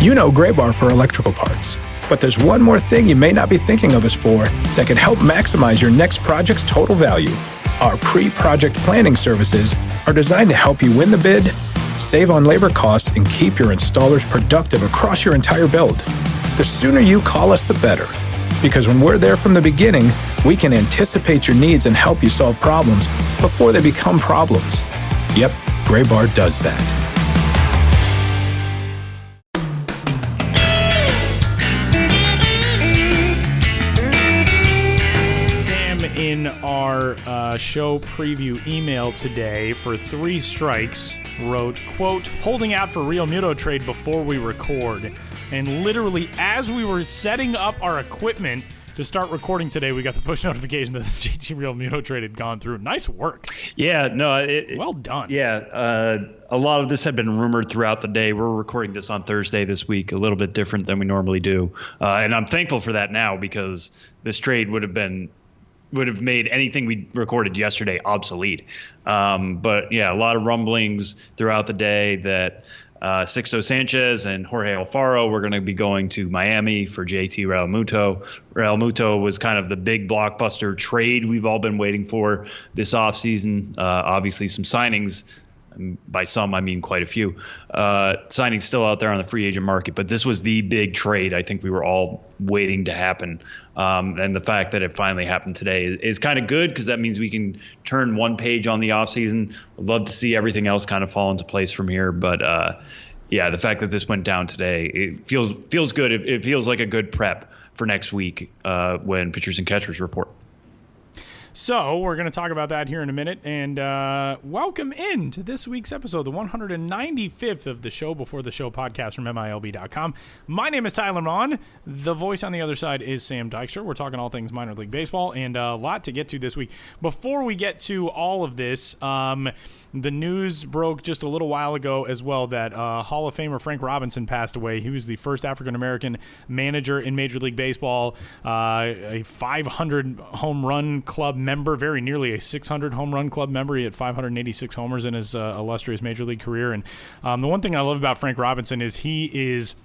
You know Gray Bar for electrical parts, but there's one more thing you may not be thinking of us for that can help maximize your next project's total value. Our pre-project planning services are designed to help you win the bid, save on labor costs, and keep your installers productive across your entire build. The sooner you call us, the better. Because when we're there from the beginning, we can anticipate your needs and help you solve problems before they become problems. Yep, Gray Bar does that. Sam, in our show preview email today for 3 Strikes, wrote, quote, holding out for Realmuto trade before we record. And literally, as we were setting up our equipment to start recording today, we got the push notification that the JT Realmuto trade had gone through. Nice work. Yeah, no. Well done. Yeah, a lot of this had been rumored throughout the day. We're recording this on Thursday this week, a little bit different than we normally do. And I'm thankful for that now because this trade would have made anything we recorded yesterday obsolete. But yeah, a lot of rumblings throughout the day that Sixto Sanchez and Jorge Alfaro were going to be going to Miami for JT Realmuto. Realmuto was kind of the big blockbuster trade we've all been waiting for this offseason. Obviously, some signings. By some, I mean quite a few. Signings still out there on the free agent market, but this was the big trade I think we were all waiting to happen. And the fact that it finally happened today is kind of good because that means we can turn one page on the offseason. Would love to see everything else kind of fall into place from here. But yeah, the fact that this went down today, it feels good. It feels like a good prep for next week when pitchers and catchers report. So we're going to talk about that here in a minute, and welcome into this week's episode, the 195th of the Show Before the Show podcast from MILB.com. My name is Tyler Mon. The voice on the other side is Sam Dykstra. We're talking all things minor league baseball, and a lot to get to this week. Before we get to all of this, the news broke just a little while ago as well that Hall of Famer Frank Robinson passed away. He was the first African-American manager in Major League Baseball, a 500 home run club member, very nearly a 600 home run club member. He had 586 homers in his illustrious Major League career. And the one thing I love about Frank Robinson is he is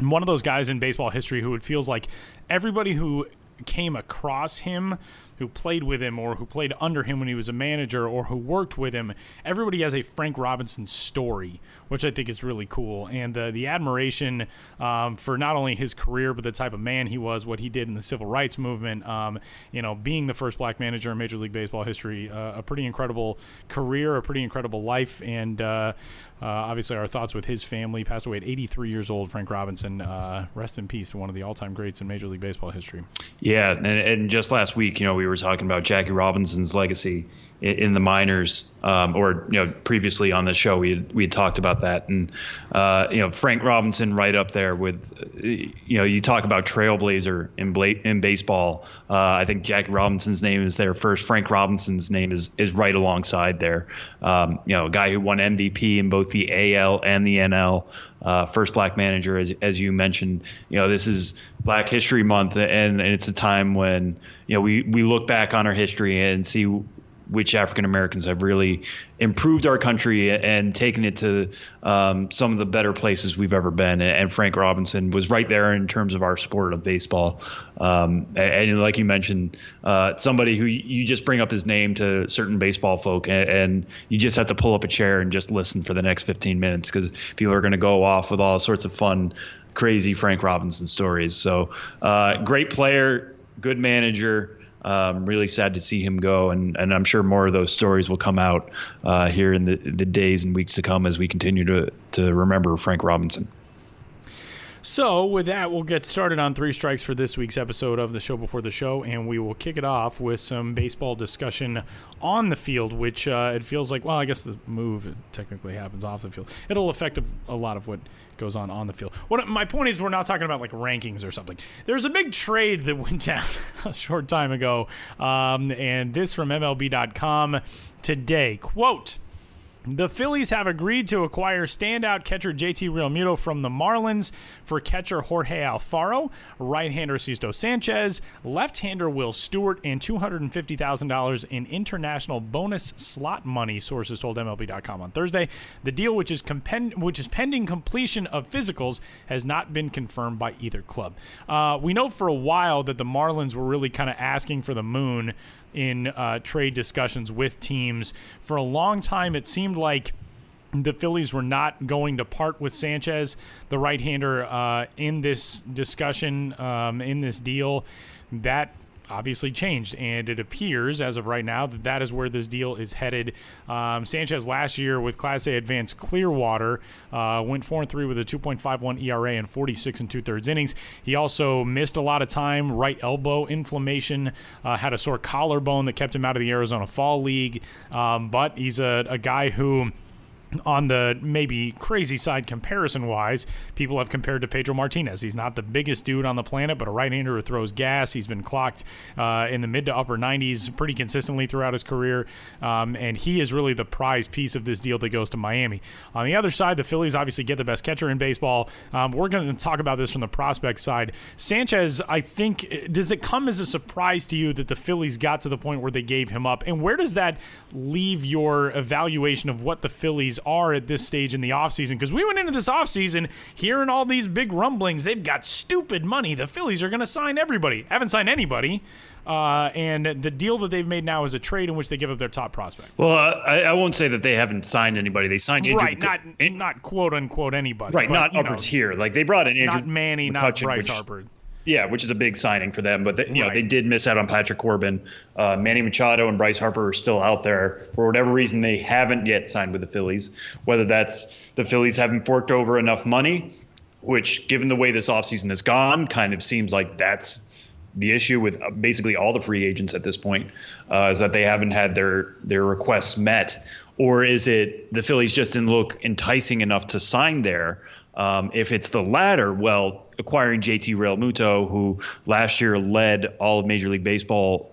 one of those guys in baseball history who it feels like everybody who came across him, who played with him or who played under him when he was a manager or who worked with him, everybody has a Frank Robinson story, which I think is really cool. And the admiration for not only his career, but the type of man he was, what he did in the civil rights movement, being the first black manager in Major League Baseball history, a pretty incredible career, a pretty incredible life. And obviously our thoughts with his family. Passed away at 83 years old, Frank Robinson. Rest in peace, one of the all-time greats in Major League Baseball history. Yeah, and just last week, we were talking about Jackie Robinson's legacy in the minors, previously on the show we had talked about that, and Frank Robinson right up there with, you talk about trailblazer in baseball. I think Jackie Robinson's name is there first. Frank Robinson's name is right alongside there. A guy who won MVP in both the AL and the NL. First black manager, as you mentioned. This is Black History Month, and it's a time when we look back on our history and see which African Americans have really improved our country and taken it to some of the better places we've ever been. And Frank Robinson was right there in terms of our sport of baseball. And like you mentioned, somebody who you just bring up his name to certain baseball folk, and you just have to pull up a chair and just listen for the next 15 minutes because people are going to go off with all sorts of fun, crazy Frank Robinson stories. So great player, good manager. Really sad to see him go, and I'm sure more of those stories will come out here in the days and weeks to come as we continue to remember Frank Robinson. So with that, we'll get started on 3 Strikes for this week's episode of the Show Before the Show, and we will kick it off with some baseball discussion on the field, which it feels like, well, I guess the move technically happens off the field. It'll affect a lot of what goes on the field. My point is, we're not talking about like rankings or something. There's a big trade that went down a short time ago, and this from MLB.com today. Quote, The Phillies have agreed to acquire standout catcher JT Realmuto from the Marlins for catcher Jorge Alfaro, right-hander Sixto Sanchez, left-hander Will Stewart, and $250,000 in international bonus slot money, sources told MLB.com on Thursday. The deal, which is pending completion of physicals, has not been confirmed by either club. We know for a while that the Marlins were really kind of asking for the moon in trade discussions with teams. For a long time, it seemed like the Phillies were not going to part with Sanchez, the right-hander, in this discussion, in this deal. That obviously changed, and it appears as of right now that is where this deal is headed. Sanchez last year with Class A Advanced Clearwater went 4-3 with a 2.51 ERA and 46 2/3 innings. He also missed a lot of time, right elbow inflammation, had a sore collarbone that kept him out of the Arizona Fall League, but he's a guy who, on the maybe crazy side comparison-wise, people have compared to Pedro Martinez. He's not the biggest dude on the planet, but a right-hander who throws gas. He's been clocked in the mid to upper 90s pretty consistently throughout his career, and he is really the prize piece of this deal that goes to Miami. On the other side, the Phillies obviously get the best catcher in baseball. We're going to talk about this from the prospect side. Sanchez, I think, does it come as a surprise to you that the Phillies got to the point where they gave him up? And where does that leave your evaluation of what the Phillies are at this stage in the offseason? Because we went into this offseason hearing all these big rumblings. They've got stupid money. The Phillies are going to sign everybody. Haven't signed anybody. And the deal that they've made now is a trade in which they give up their top prospect. Well, I won't say that they haven't signed anybody. They signed Andrew, right, not quote unquote anybody. Right, but, not upper tier. Like they brought in Andrew, not Manny, not Bryce Harper. Yeah, which is a big signing for them. But they did miss out on Patrick Corbin. Manny Machado and Bryce Harper are still out there. For whatever reason, they haven't yet signed with the Phillies. Whether that's the Phillies haven't forked over enough money, which, given the way this offseason has gone, kind of seems like that's the issue with basically all the free agents at this point, is that they haven't had their requests met. Or is it the Phillies just didn't look enticing enough to sign there? If it's the latter, well, acquiring JT Realmuto, who last year led all of Major League Baseball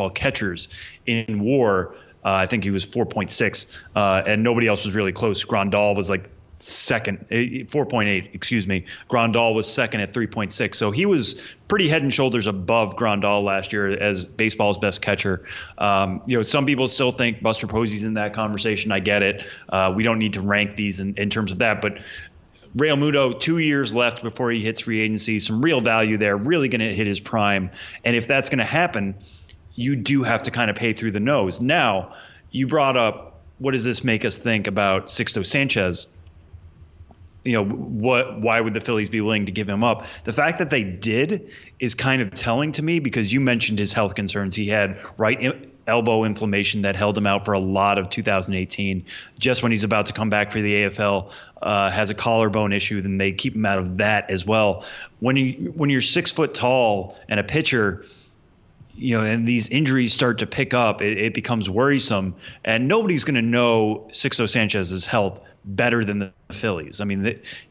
catchers in WAR, I think he was 4.6, and nobody else was really close. Grandal was like second, 4.8, excuse me. Grandal was second at 3.6. So he was pretty head and shoulders above Grandal last year as baseball's best catcher. Some people still think Buster Posey's in that conversation. I get it. We don't need to rank these in terms of that, but Realmuto, 2 years left before he hits free agency, some real value there, really going to hit his prime. And if that's going to happen, you do have to kind of pay through the nose. Now, you brought up, what does this make us think about Sixto Sanchez? Why would the Phillies be willing to give him up? The fact that they did is kind of telling to me, because you mentioned his health concerns. He had right elbow inflammation that held him out for a lot of 2018. Just when he's about to come back for the AFL, has a collarbone issue, then they keep him out of that as well. When you're 6 foot tall and a pitcher, and these injuries start to pick up, it becomes worrisome. And nobody's going to know Sixto Sanchez's health better than the Phillies. I mean,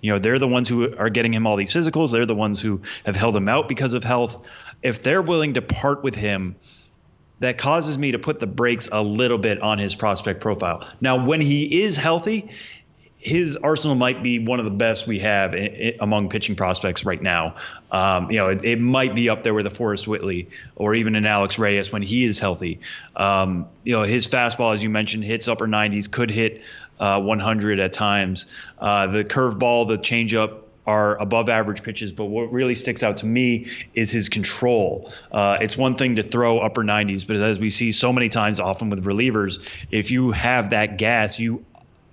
they're the ones who are getting him all these physicals. They're the ones who have held him out because of health. If they're willing to part with him, that causes me to put the brakes a little bit on his prospect profile. Now, when he is healthy, his arsenal might be one of the best we have among pitching prospects right now. It might be up there with a Forrest Whitley or even an Alex Reyes when he is healthy. His fastball, as you mentioned, hits upper 90s, could hit 100 at times. The curveball, the changeup are above average pitches, but what really sticks out to me is his control. It's one thing to throw upper 90s, but as we see so many times, often with relievers, if you have that gas, you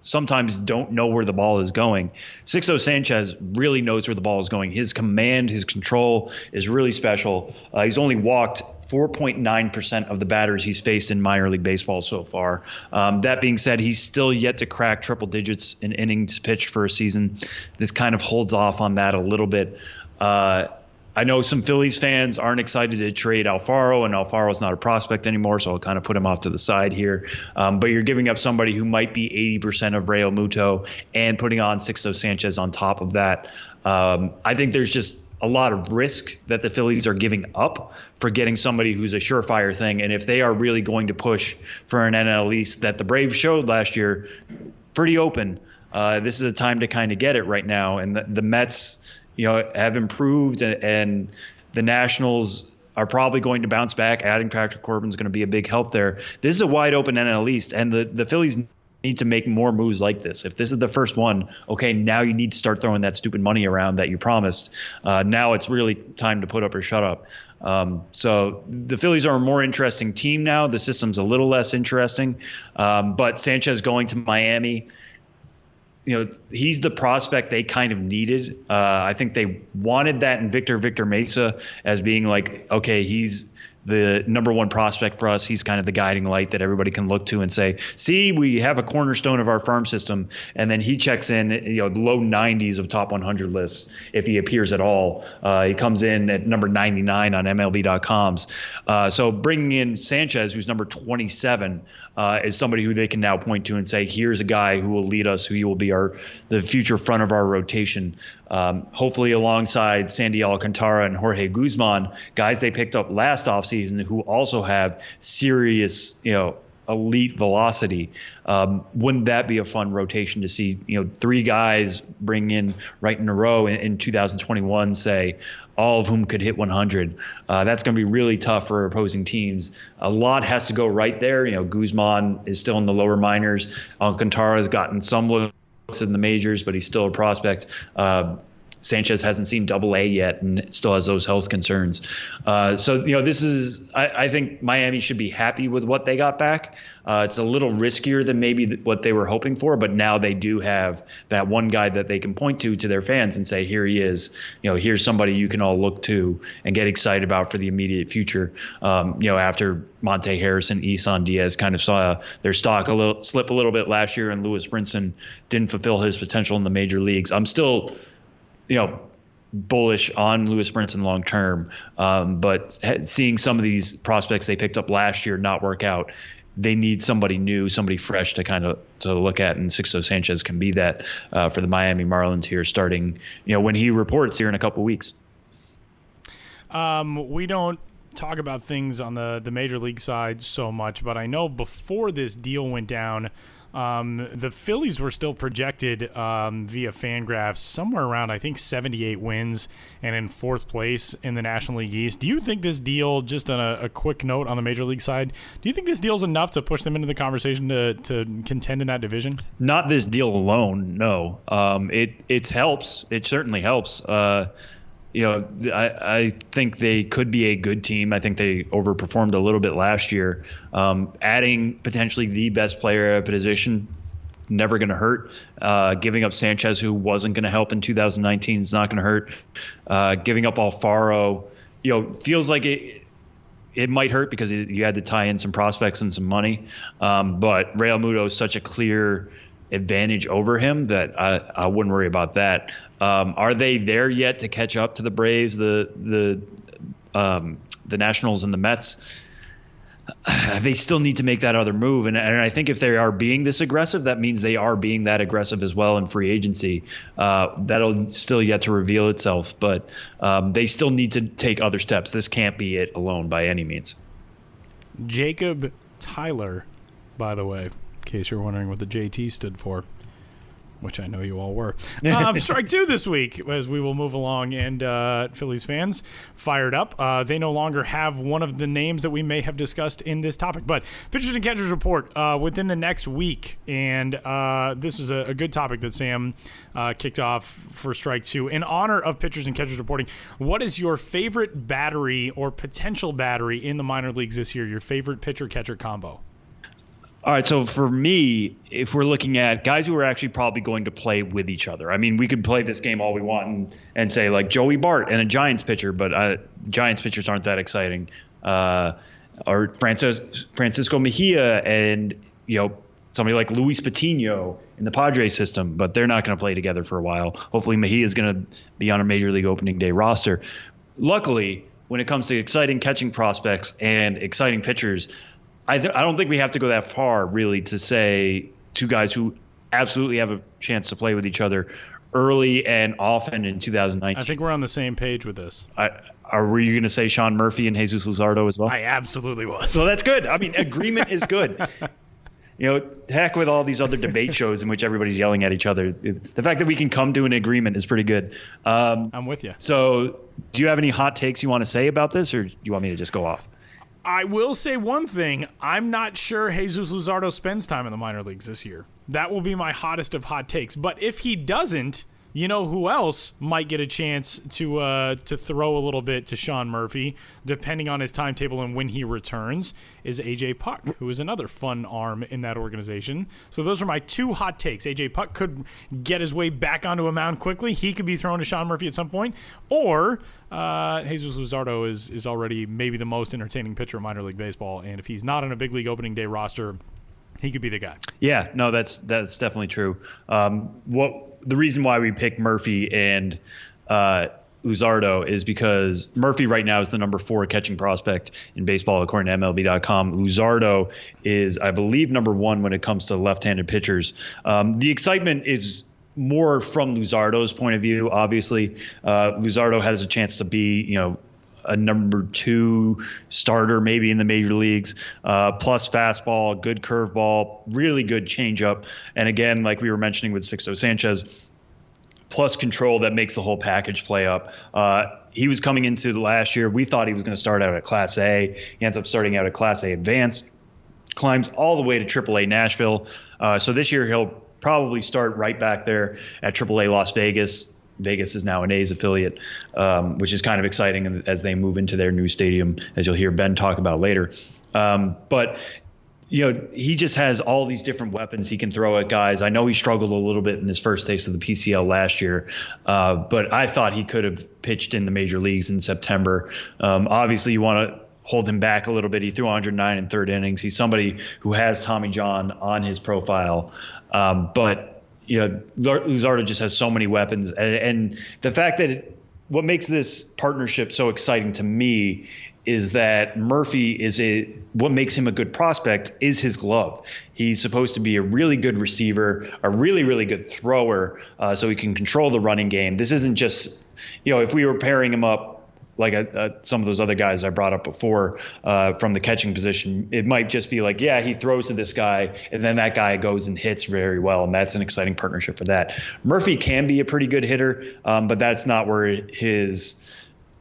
sometimes don't know where the ball is going. Sixto Sanchez really knows where the ball is going. His command, his control is really special. He's only walked 4.9% of the batters he's faced in minor league baseball so far. That being said, he's still yet to crack triple digits in innings pitched for a season. This kind of holds off on that a little bit. I know some Phillies fans aren't excited to trade Alfaro, and Alfaro's not a prospect anymore, so I'll kind of put him off to the side here. But you're giving up somebody who might be 80% of Realmuto and putting on Sixto Sanchez on top of that. I think there's just a lot of risk that the Phillies are giving up for getting somebody who's a surefire thing. And if they are really going to push for an NL East that the Braves showed last year, pretty open, this is a time to kind of get it right now. And the Mets, have improved, and the Nationals are probably going to bounce back. Adding Patrick Corbin is going to be a big help there. This is a wide open NL East, and the Phillies need to make more moves like this. If this is the first one, okay, now you need to start throwing that stupid money around that you promised. Now it's really time to put up or shut up. So the Phillies are a more interesting team now. The system's a little less interesting. But Sanchez going to Miami, he's the prospect they kind of needed. I think they wanted that in Victor Mesa as being like, okay, he's the number one prospect for us. He's kind of the guiding light that everybody can look to and say, see, we have a cornerstone of our farm system. And then he checks in, low 90s of top 100 lists if he appears at all. He comes in at number 99 on MLB.com's. So bringing in Sanchez, who's number 27, is somebody who they can now point to and say, here's a guy who will lead us, who will be the future front of our rotation. Hopefully alongside Sandy Alcantara and Jorge Guzman, guys they picked up last offseason who also have serious, elite velocity. Wouldn't that be a fun rotation to see, three guys bring in right in a row in 2021, say, all of whom could hit 100. That's going to be really tough for opposing teams. A lot has to go right there. Guzman is still in the lower minors. Alcantara has gotten some looks in the majors, but he's still a prospect. Sanchez hasn't seen Double-A yet and still has those health concerns. So this is, I think Miami should be happy with what they got back. It's a little riskier than maybe what they were hoping for, but now they do have that one guy that they can point to their fans and say, here he is. Here's somebody you can all look to and get excited about for the immediate future. After Monte Harris and Isan Diaz kind of saw their stock slip a little bit last year, and Lewis Brinson didn't fulfill his potential in the major leagues. I'm still bullish on Lewis Brinson long term, but seeing some of these prospects they picked up last year not work out, they need somebody new, somebody fresh to look at, and Sixto Sanchez can be that for the Miami Marlins here, starting when he reports here in a couple weeks. We don't talk about things on the major league side so much, but I know before this deal went down, the Phillies were still projected via Fangraphs somewhere around, I think, 78 wins and in fourth place in the National League East. Do you think this deal, just on a quick note on the Major League side, do you think this deal is enough to push them into the conversation to contend in that division? Not this deal alone, no. It helps. It certainly helps. I think they could be a good team. I think they overperformed a little bit last year. Adding potentially the best player at a position, never going to hurt. Giving up Sanchez, who wasn't going to help in 2019, is not going to hurt. Giving up Alfaro, feels like it might hurt because you had to tie in some prospects and some money. But Realmuto is such a clear advantage over him that I wouldn't worry about that. Are they there yet to catch up to the Braves, the Nationals, and the Mets? They still need to make that other move, and I think if they are being this aggressive, that means they are being that aggressive as well in free agency. That'll still yet to reveal itself, but they still need to take other steps. This can't be it alone by any means. Jacob Tyler, by the way, in case you're wondering what the JT stood for, which I know you all were. Strike two this week as we will move along, and Phillies fans fired up. They no longer have one of the names that we may have discussed in this topic, but pitchers and catchers report within the next week, and this is a good topic that Sam kicked off for strike two. In honor of pitchers and catchers reporting, what is your favorite battery or potential battery in the minor leagues this year, your favorite pitcher-catcher combo? All right, so for me, if we're looking at guys who are actually probably going to play with each other, I mean, we could play this game all we want and say like Joey Bart and a Giants pitcher, but Giants pitchers aren't that exciting. Or Francisco Mejia and somebody like Luis Patino in the Padres system, but they're not going to play together for a while. Hopefully, Mejia is going to be on a Major League Opening Day roster. Luckily, when it comes to exciting catching prospects and exciting pitchers, I don't think we have to go that far, really, to say two guys who absolutely have a chance to play with each other early and often in 2019. I think we're on the same page with this. Were you going to say Sean Murphy and Jesus Luzardo as well? I absolutely was. So that's good. I mean, agreement is good. Heck with all these other debate shows in which everybody's yelling at each other. The fact that we can come to an agreement is pretty good. I'm with you. So do you have any hot takes you want to say about this, or do you want me to just go off? I will say one thing. I'm not sure Jesus Luzardo spends time in the minor leagues this year. That will be my hottest of hot takes. But if he doesn't, you know who else might get a chance to throw a little bit to Sean Murphy, depending on his timetable and when he returns, is A.J. Puck, who is another fun arm in that organization. So those are my two hot takes. A.J. Puck could get his way back onto a mound quickly. He could be thrown to Sean Murphy at some point. Or Jesus Luzardo is already maybe the most entertaining pitcher in minor league baseball. And if he's not on a big league opening day roster, he could be the guy. Yeah, no, that's definitely true. The reason why we picked Murphy and Luzardo is because Murphy right now is the number 4 catching prospect in baseball according to MLB.com. Luzardo is, I believe, number 1 when it comes to left-handed pitchers. The excitement is more from Luzardo's point of view. Obviously, Luzardo has a chance to be, a number 2 starter maybe in the major leagues, plus fastball, good curveball, really good changeup. And again, like we were mentioning with Sixto Sanchez, plus control that makes the whole package play up. He was coming into the last year. We thought he was going to start out at Class A. He ends up starting out at Class A Advanced, climbs all the way to AAA Nashville. So this year he'll probably start right back there at AAA Las Vegas. Vegas is now an A's affiliate, which is kind of exciting as they move into their new stadium, as you'll hear Ben talk about later. But he just has all these different weapons he can throw at guys. I know he struggled a little bit in his first taste of the PCL last year, but I thought he could have pitched in the major leagues in September. Obviously, you want to hold him back a little bit. He threw 109 in third innings. He's somebody who has Tommy John on his profile, but Luzardo just has so many weapons, and the fact that what makes this partnership so exciting to me is that Murphy what makes him a good prospect is his glove. He's supposed to be a really good receiver, a really, really good thrower, so he can control the running game. This isn't just, if we were pairing him up like some of those other guys I brought up before from the catching position, it might just be like, he throws to this guy, and then that guy goes and hits very well, and that's an exciting partnership for that. Murphy can be a pretty good hitter, but that's not where his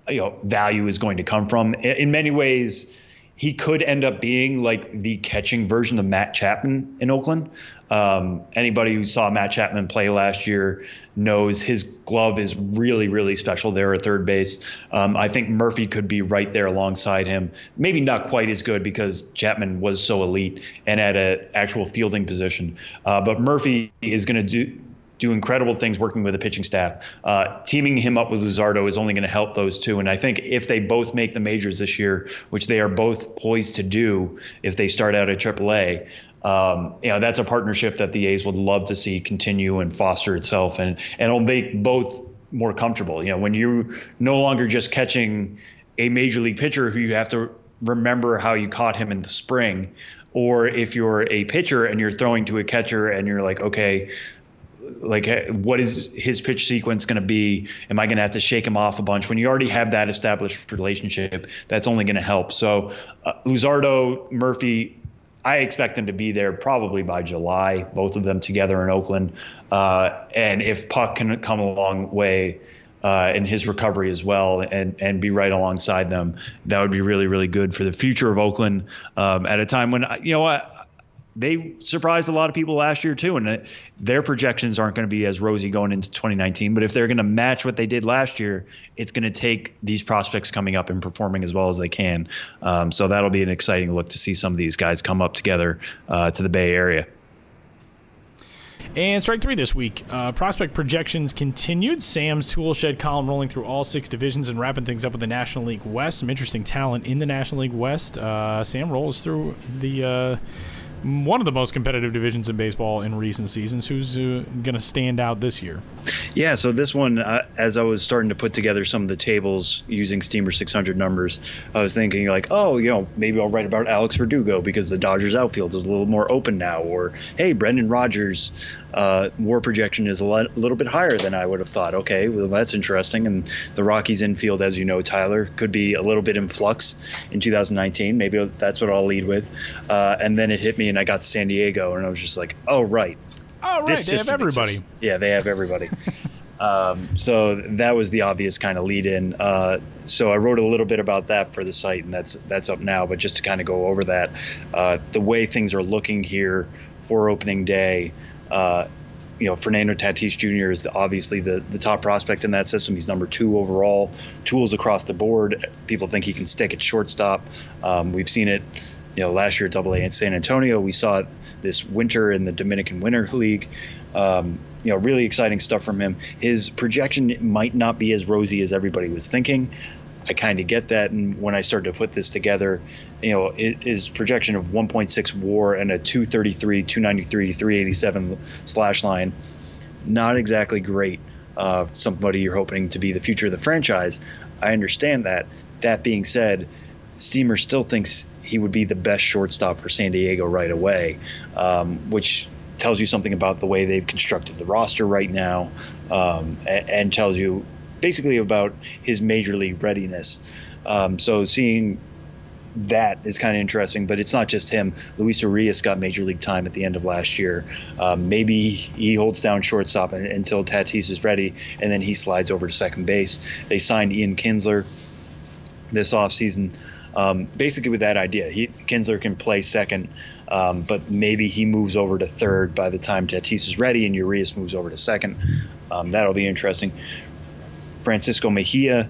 value is going to come from. In many ways, he could end up being like the catching version of Matt Chapman in Oakland. Anybody who saw Matt Chapman play last year knows his glove is really, really special there at third base. I think Murphy could be right there alongside him. Maybe not quite as good because Chapman was so elite and at an actual fielding position. But Murphy is going to do incredible things working with the pitching staff. Teaming him up with Luzardo is only going to help those two. And I think if they both make the majors this year, which they are both poised to do if they start out at AAA, that's a partnership that the A's would love to see continue and foster itself, and it'll make both more comfortable. When you're no longer just catching a major league pitcher who you have to remember how you caught him in the spring, or if you're a pitcher and you're throwing to a catcher and you're like, okay, like what is his pitch sequence going to be? Am I going to have to shake him off a bunch? When you already have that established relationship, that's only going to help. So Luzardo, Murphy, I expect them to be there probably by July, both of them together in Oakland. And if Puck can come a long way in his recovery as well and be right alongside them, that would be really, really good for the future of Oakland at a time when, they surprised a lot of people last year too, and their projections aren't going to be as rosy going into 2019. But if they're going to match what they did last year, it's going to take these prospects coming up and performing as well as they can. So that'll be an exciting look to see some of these guys come up together to the Bay Area. And strike 3 this week. Prospect projections continued. Sam's Toolshed column rolling through all 6 divisions and wrapping things up with the National League West. Some interesting talent in the National League West. Sam rolls through the one of the most competitive divisions in baseball in recent seasons. Who's going to stand out this year? Yeah, so this one, as I was starting to put together some of the tables using Steamer 600 numbers, I was thinking like, oh, maybe I'll write about Alex Verdugo because the Dodgers outfield is a little more open now. Or, hey, Brendan Rodgers' WAR projection is a little bit higher than I would have thought. Okay, well, that's interesting. And the Rockies infield, as you know, Tyler, could be a little bit in flux in 2019. Maybe that's what I'll lead with. And then it hit me and I got to San Diego and I was just like, oh, right. Oh, right. They have everybody. Exists. Yeah, they have everybody. So that was the obvious kind of lead in. So I wrote a little bit about that for the site, and that's up now. But just to kind of go over that, the way things are looking here for opening day, Fernando Tatis Jr. is obviously the top prospect in that system. He's number 2 overall. Tools across the board. People think he can stick at shortstop. We've seen it. Last year at AA in San Antonio, we saw it this winter in the Dominican Winter League. Really exciting stuff from him. His projection might not be as rosy as everybody was thinking. I kind of get that. And when I started to put this together, his projection of 1.6 WAR and a 233, 293, 387 slash line, not exactly great. Somebody you're hoping to be the future of the franchise. I understand that. That being said, Steamer still thinks he would be the best shortstop for San Diego right away, which tells you something about the way they've constructed the roster right now, and tells you basically about his major league readiness. So seeing that is kind of interesting, but it's not just him. Luis Urias got major league time at the end of last year. Maybe he holds down shortstop until Tatis is ready, and then he slides over to second base. They signed Ian Kinsler this offseason. Basically with that idea, Kinsler can play second, but maybe he moves over to third by the time Tatis is ready and Urias moves over to second. That'll be interesting. Francisco Mejia,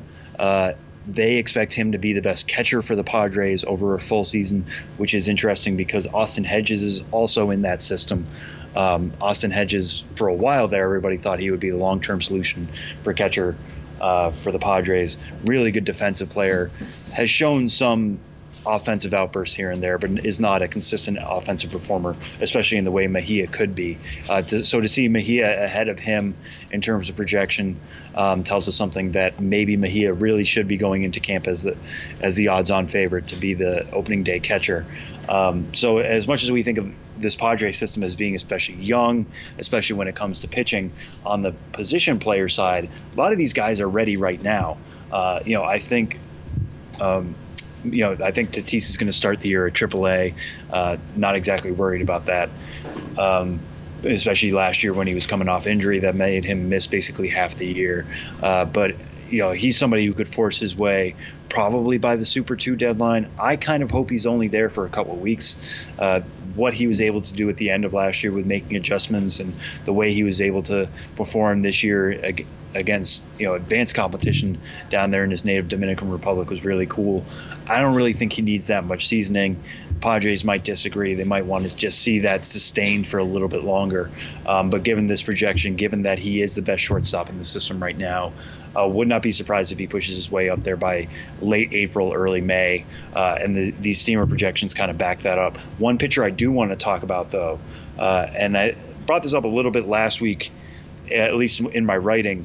they expect him to be the best catcher for the Padres over a full season, which is interesting because Austin Hedges is also in that system. Austin Hedges, for a while there, everybody thought he would be the long-term solution for catcher for the Padres. Really good defensive player, has shown some offensive outbursts here and there, but is not a consistent offensive performer, especially in the way Mejia could be. So to see Mejia ahead of him in terms of projection tells us something that maybe Mejia really should be going into camp as the odds-on favorite to be the opening day catcher. So as much as we think of this Padres system as being especially young, especially when it comes to pitching, on the position player side, a lot of these guys are ready right now. I think Tatis is going to start the year at AAA. Not exactly worried about that, especially last year when he was coming off injury that made him miss basically half the year. But he's somebody who could force his way probably by the Super 2 deadline. I kind of hope he's only there for a couple of weeks. What he was able to do at the end of last year with making adjustments and the way he was able to perform this year against advanced competition down there in his native Dominican Republic was really cool. I don't really think he needs that much seasoning. Padres might disagree. They might want to just see that sustained for a little bit longer. But given this projection, given that he is the best shortstop in the system right now, would not be surprised if he pushes his way up there by late April, early May. And these Steamer projections kind of back that up. One pitcher I do want to talk about, though, and I brought this up a little bit last week, at least in my writing,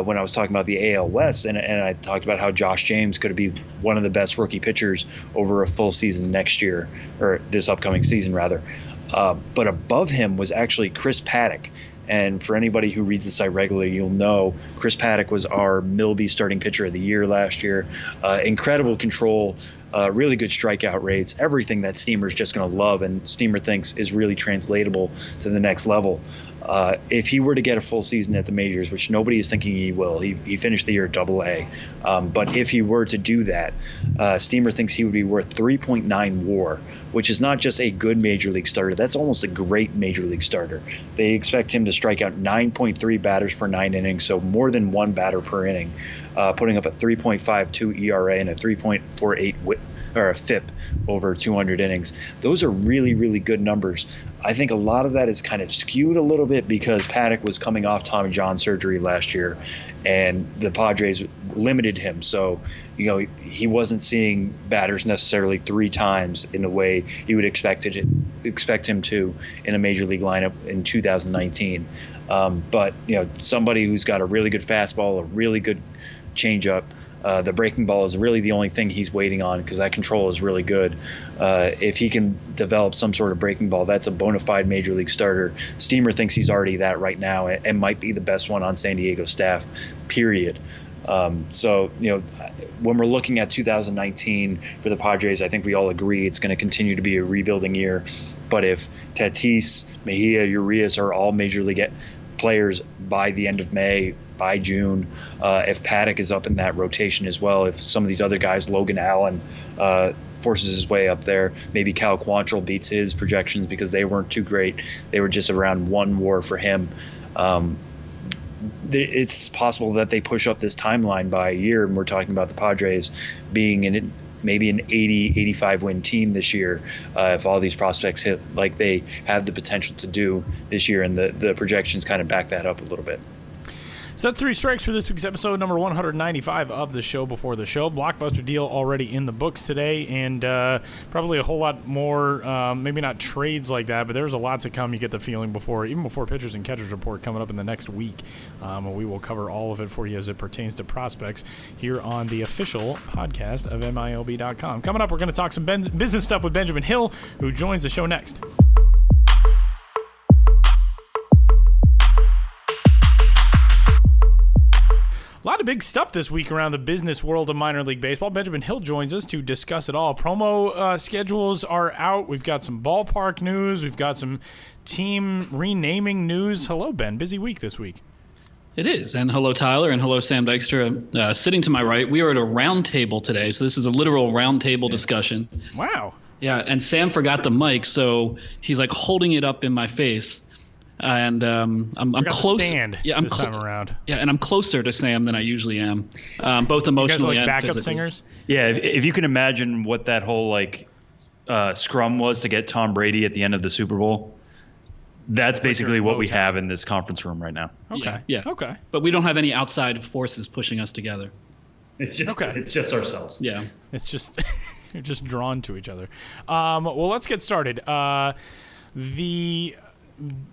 when I was talking about the AL West, and I talked about how Josh James could be one of the best rookie pitchers over a full season next year, or this upcoming season, rather. But above him was actually Chris Paddack. And for anybody who reads the site regularly, you'll know Chris Paddack was our Milby starting pitcher of the year last year. Incredible control, really good strikeout rates, everything that Steamer's just going to love and Steamer thinks is really translatable to the next level. If he were to get a full season at the majors, which nobody is thinking he will, he finished the year at AA. But if he were to do that, Steamer thinks he would be worth 3.9 WAR, which is not just a good major league starter. That's almost a great major league starter. They expect him to strike out 9.3 batters per 9 innings, so more than one batter per inning, putting up a 3.52 ERA and a 3.48 or a FIP over 200 innings. Those are really, really good numbers. I think a lot of that is kind of skewed a little bit because Paddack was coming off Tommy John surgery last year, and the Padres limited him. So, he wasn't seeing batters necessarily 3 times in the way he would expect it expect him to in a major league lineup in 2019. But somebody who's got a really good fastball, a really good changeup. The breaking ball is really the only thing he's waiting on because that control is really good. If he can develop some sort of breaking ball, that's a bona fide major league starter. Steamer thinks he's already that right now and might be the best one on San Diego staff, period. So when we're looking at 2019 for the Padres, I think we all agree it's going to continue to be a rebuilding year. But if Tatis, Mejia, Urias are all major league players by the end of May, by June, if Paddock is up in that rotation as well, if some of these other guys, Logan Allen, forces his way up there, maybe Cal Quantrill beats his projections because they weren't too great. They were just around 1 WAR for him. It's possible that they push up this timeline by a year, and we're talking about the Padres being maybe an 80-85 win team this year if all these prospects hit like they have the potential to do this year, and the projections kind of back that up a little bit. So that's 3 strikes for this week's episode, number 195 of the show before the show. Blockbuster deal already in the books today, and probably a whole lot more, maybe not trades like that, but there's a lot to come. You get the feeling even before pitchers and catchers report coming up in the next week. We will cover all of it for you as it pertains to prospects here on the official podcast of MILB.com. Coming up, we're going to talk some business stuff with Benjamin Hill, who joins the show next. A lot of big stuff this week around the business world of minor league baseball. Benjamin Hill joins us to discuss it all. Promo schedules are out. We've got some ballpark news. We've got some team renaming news. Hello, Ben. Busy week this week. It is. And hello, Tyler, and hello, Sam Dykstra. Sitting to my right, we are at a round table today, so this is a literal round table discussion. Wow. Yeah, and Sam forgot the mic, so he's like holding it up in my face. And I'm close. Stand I'm this time around. Yeah, and I'm closer to Sam than I usually am, both emotionally you guys are like and backup physically. singers. Yeah, if you can imagine what that whole scrum was to get Tom Brady at the end of the Super Bowl, that's basically what we have in this conference room right now. Okay. Yeah. Okay. But we don't have any outside forces pushing us together. It's just ourselves. Yeah. It's just you're just drawn to each other. Well, let's get started. The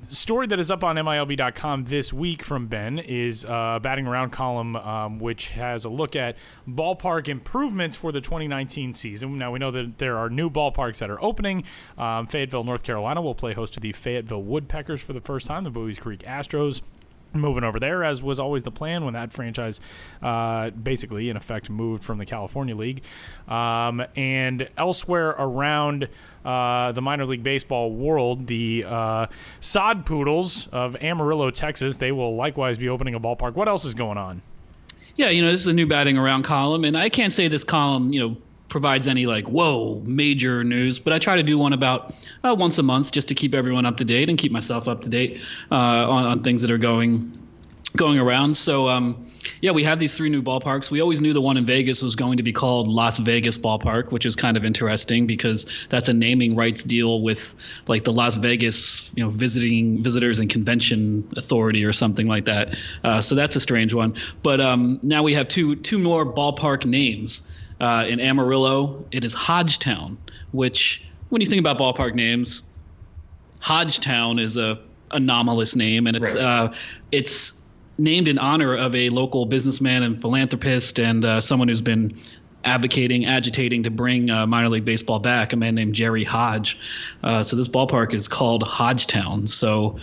story that is up on MILB.com this week from Ben is a batting around column, which has a look at ballpark improvements for the 2019 season. Now, we know that there are new ballparks that are opening. Fayetteville, North Carolina will play host to the Fayetteville Woodpeckers for the first time, the Bowie's Creek Astros. Moving over there, as was always the plan when that franchise basically, in effect, moved from the California League. And elsewhere around the minor league baseball world, the Sod Poodles of Amarillo, Texas, they will likewise be opening a ballpark. What else is going on? Yeah, this is a new batting around column, and I can't say this column, provides any major news, but I try to do one about once a month just to keep everyone up to date and keep myself up to date on things that are going around. So we have these 3 new ballparks. We always knew the one in Vegas was going to be called Las Vegas Ballpark, which is kind of interesting because that's a naming rights deal with the Las Vegas, visitors and convention authority or something like that. So that's a strange one. But now we have two more ballpark names. In Amarillo, it is Hodgetown, which, when you think about ballpark names, Hodgetown is a anomalous name, and it's named in honor of a local businessman and philanthropist and someone who's been agitating to bring minor league baseball back, a man named Jerry Hodge. So this ballpark is called Hodgetown. So,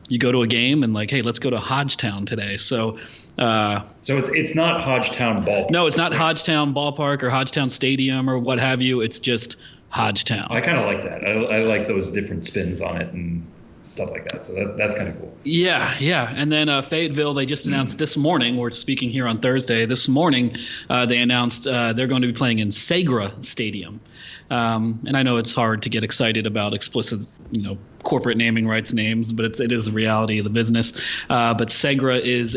you go to a game and hey, let's go to Hodgetown today. So it's not Hodgetown Ballpark. No, it's not Hodgetown Ballpark or Hodgetown Stadium or what have you. It's just Hodgetown. I kind of like that. I like those different spins on it and stuff like that. So that's kind of cool. Yeah. And then Fayetteville, they just announced this morning, we're speaking here on Thursday, this morning they announced they're going to be playing in Segra Stadium. And I know it's hard to get excited about explicit, corporate naming rights names, but it is the reality of the business. But Segra is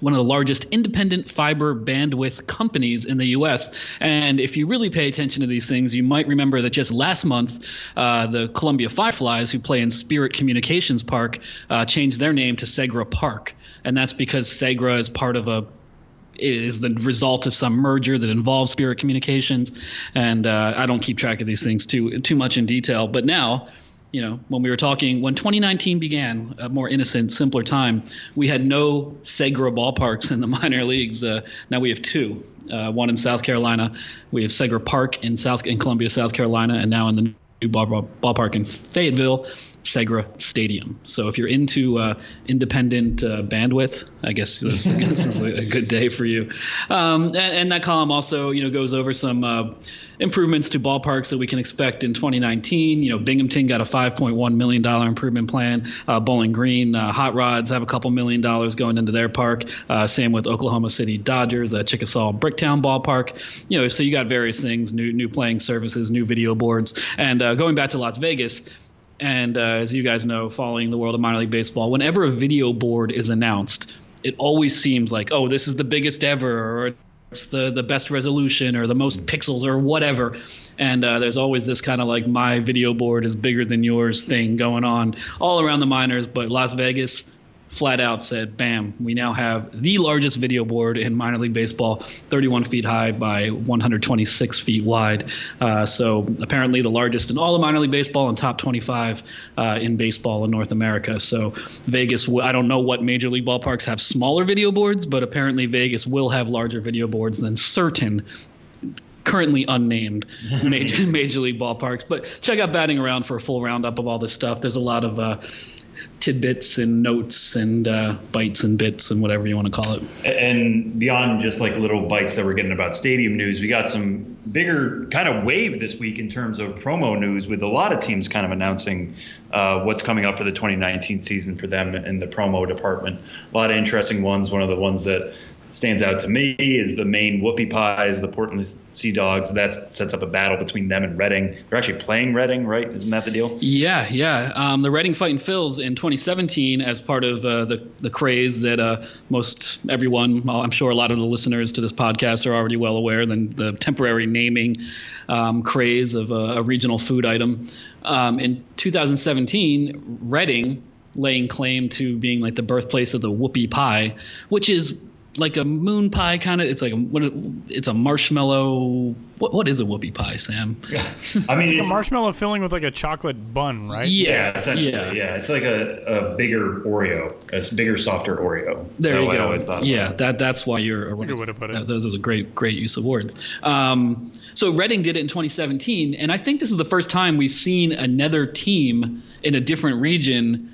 one of the largest independent fiber bandwidth companies in the U.S. And if you really pay attention to these things, you might remember that just last month, the Columbia Fireflies, who play in Spirit Communications Park, changed their name to Segra Park. And that's because Segra is part of a is the result of some merger that involves Spirit Communications. And I don't keep track of these things too much in detail. But now, when we were talking, when 2019 began, a more innocent, simpler time, we had no Segra ballparks in the minor leagues. Now we have two. One in South Carolina. We have Segra Park in Columbia, South Carolina, and now in the new ballpark in Fayetteville, Segra Stadium. So if you're into independent bandwidth, I guess this is a good day for you. And that column also, goes over some improvements to ballparks that we can expect in 2019. Binghamton got a $5.1 million improvement plan. Bowling Green, Hot Rods have a couple $1 million going into their park. Same with Oklahoma City Dodgers, Chickasaw Bricktown Ballpark. So you got various things, new playing services, new video boards. And going back to Las Vegas, and as you guys know, following the world of minor league baseball, whenever a video board is announced, it always seems like, oh, this is the biggest ever, or it's the best resolution, or the most pixels, or whatever. And there's always this kind of like my video board is bigger than yours thing going on all around the minors. But Las Vegas flat out said, bam, we now have the largest video board in minor league baseball, 31 feet high by 126 feet wide. So apparently the largest in all of minor league baseball and top 25 in baseball in North America. So Vegas, I don't know what major league ballparks have smaller video boards, but apparently Vegas will have larger video boards than certain currently unnamed major league ballparks. But check out Batting Around for a full roundup of all this stuff. There's a lot of tidbits and notes and bites and bits and whatever you want to call it. And beyond just like little bites that we're getting about stadium news, we got some bigger kind of wave this week in terms of promo news, with a lot of teams kind of announcing what's coming up for the 2019 season for them in the promo department. A lot of interesting ones. One of the ones that stands out to me is the Maine Whoopie Pies, the Portland Sea Dogs. That sets up a battle between them and Reading. They're actually playing Reading, right? Isn't that the deal? Yeah. The Reading Fighting Phils in 2017 as part of the craze that most everyone, well, I'm sure a lot of the listeners to this podcast are already well aware, than the temporary naming craze of a regional food item. In 2017, Reading, laying claim to being like the birthplace of the whoopie pie, which is like a moon pie kind of. It's like it's a marshmallow. What is a whoopie pie, Sam? Yeah. I mean, it's like a marshmallow filling with like a chocolate bun, right? Yeah, essentially. Yeah. It's like a bigger Oreo, a bigger, softer Oreo. There you go. I always thought. Yeah, that's why you're. I would have put it. Those was a great use of words. So Reading did it in 2017, and I think this is the first time we've seen another team in a different region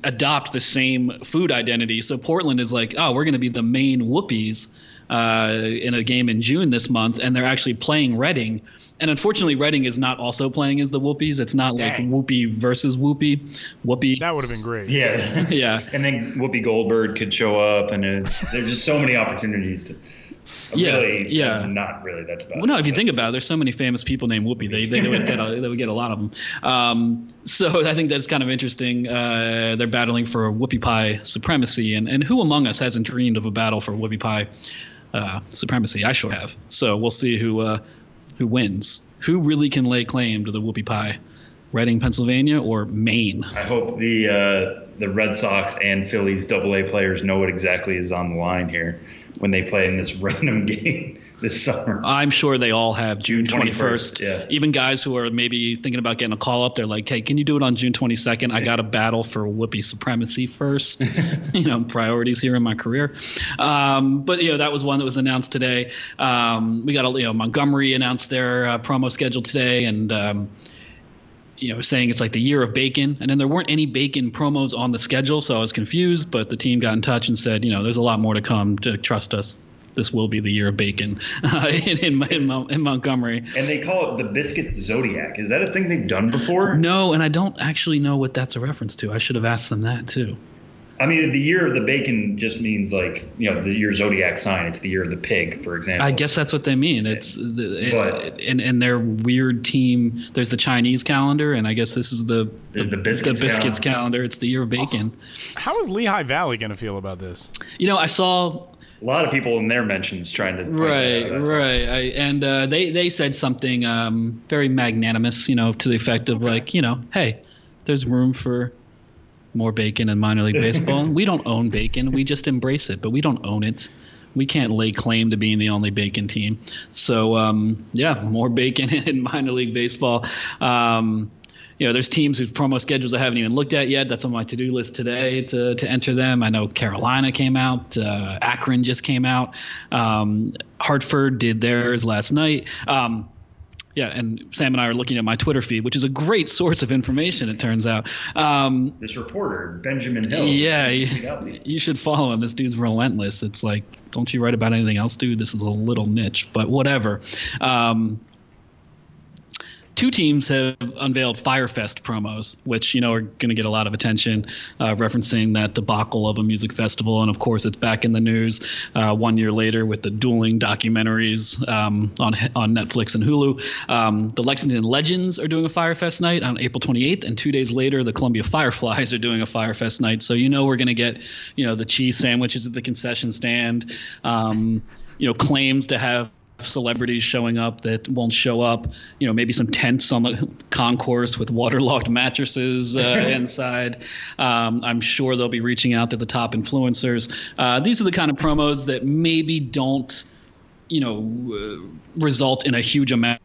adopt the same food identity. So Portland is like, oh, we're going to be the Maine Whoopies in a game in June this month, and they're actually playing Reading. And unfortunately, Reading is not also playing as the Whoopies. It's not like Whoopi versus Whoopi. Whoopi. That would have been great. Yeah. Yeah. And then Whoopi Goldberg could show up, and there's just so many opportunities to. Not really. That's about. Well, no, if you think about it, there's so many famous people named Whoopi. They would get a lot of them. So I think that's kind of interesting. They're battling for whoopie pie supremacy, and who among us hasn't dreamed of a battle for whoopie pie supremacy? I sure have. So we'll see who wins. Who really can lay claim to the whoopie pie? Reading, Pennsylvania, or Maine? I hope the Red Sox and Phillies AA players know what exactly is on the line here when they play in this random game this summer. I'm sure they all have June 21st. Yeah. Even guys who are maybe thinking about getting a call up, they're like, hey, can you do it on June 22nd? I got a battle for whoopie supremacy first. Priorities here in my career. But that was one that was announced today. We got Montgomery announced their promo schedule today, and saying it's like the year of bacon, and then there weren't any bacon promos on the schedule, so I was confused, but the team got in touch and said, there's a lot more to come. To trust us, this will be the year of bacon in Montgomery. And they call it the Biscuit Zodiac. Is that a thing they've done before? No, and I don't actually know what that's a reference to. I should have asked them that too. I mean, the year of the bacon just means like, your zodiac sign. It's the year of the pig, for example. I guess that's what they mean. It's and their weird team. There's the Chinese calendar, and I guess this is the Biscuits calendar. It's the year of bacon. Also, how is Lehigh Valley going to feel about this? I saw a lot of people in their mentions trying to right. They said something very magnanimous, to the effect of like, hey, there's room for more bacon in minor league baseball. We don't own bacon. We just embrace it, but we don't own it. we can't lay claim to being the only bacon team. So more bacon in minor league baseball. There's teams whose promo schedules I haven't even looked at yet. That's on my to-do list today to enter them. I know Carolina came out. Akron just came out. Hartford did theirs last night. And Sam and I are looking at my Twitter feed, which is a great source of information, it turns out. This reporter, Benjamin Hill. Yeah, you should follow him. This dude's relentless. It's like, don't you write about anything else, dude? This is a little niche, but whatever. Two teams have unveiled Firefest promos, which, are going to get a lot of attention, referencing that debacle of a music festival. And, of course, it's back in the news 1 year later with the dueling documentaries on Netflix and Hulu. The Lexington Legends are doing a Firefest night on April 28th, and 2 days later, the Columbia Fireflies are doing a Firefest night. So, we're going to get, the cheese sandwiches at the concession stand, claims to have celebrities showing up that won't show up, maybe some tents on the concourse with waterlogged mattresses inside. I'm sure they'll be reaching out to the top influencers. These are the kind of promos that maybe don't, result in a huge amount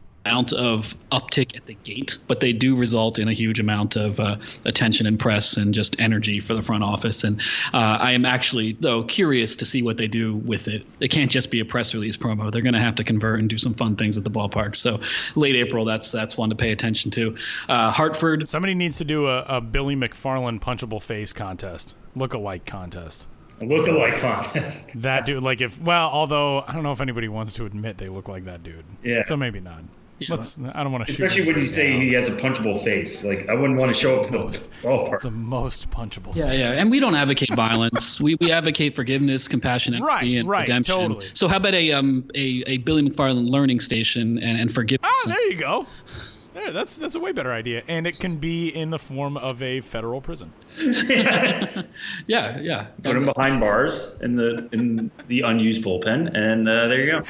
of uptick at the gate, but they do result in a huge amount of attention and press and just energy for the front office. And I am actually, though, curious to see what they do with it. It can't just be a press release promo. They're going to have to convert and do some fun things at the ballpark. So late April, that's one to pay attention to. Hartford. Somebody needs to do a Billy McFarland punchable face contest, look-alike contest. A look-alike contest. That dude, although I don't know if anybody wants to admit they look like that dude. Yeah. So maybe not. Yeah. I don't want to shoot. Especially when you say he has a punchable face. Like, I wouldn't want to show up to the ballpark. The most punchable face. Yeah. And we don't advocate violence. We advocate forgiveness, compassion, empathy, and redemption. Totally. So how about a Billy McFarland learning station and forgiveness? Oh, there you go. There, that's a way better idea. And it can be in the form of a federal prison. Yeah. Put him behind bars in the unused bullpen, and there you go.